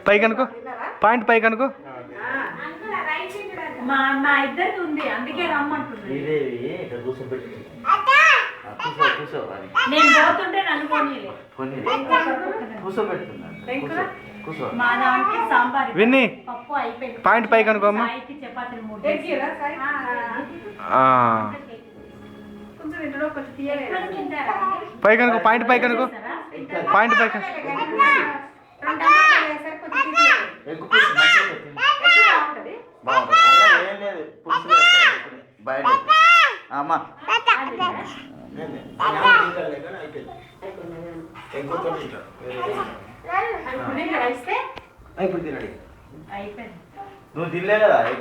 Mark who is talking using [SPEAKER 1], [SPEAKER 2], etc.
[SPEAKER 1] పైకి అనుకో, పాయింట్ పైకి అనుకో.
[SPEAKER 2] మా ఇద్దరికి ఉంది, అందుకే రమ్మంటుంది. నేను పోతుంటే నన్ను మా దానికి సాంబార్
[SPEAKER 1] విన్ని
[SPEAKER 2] పప్పు అయిపోయింది.
[SPEAKER 1] పాయింట్ పైకి అనుకో అమ్మా.
[SPEAKER 2] చపాతీలు 3
[SPEAKER 1] పైకి అనుకో, పాయింట్ పైకి అనుకో, పాయింట్ పైకి.
[SPEAKER 3] అమ్మా
[SPEAKER 2] అయిపోయింది.
[SPEAKER 3] నువ్వు తినలే కదా.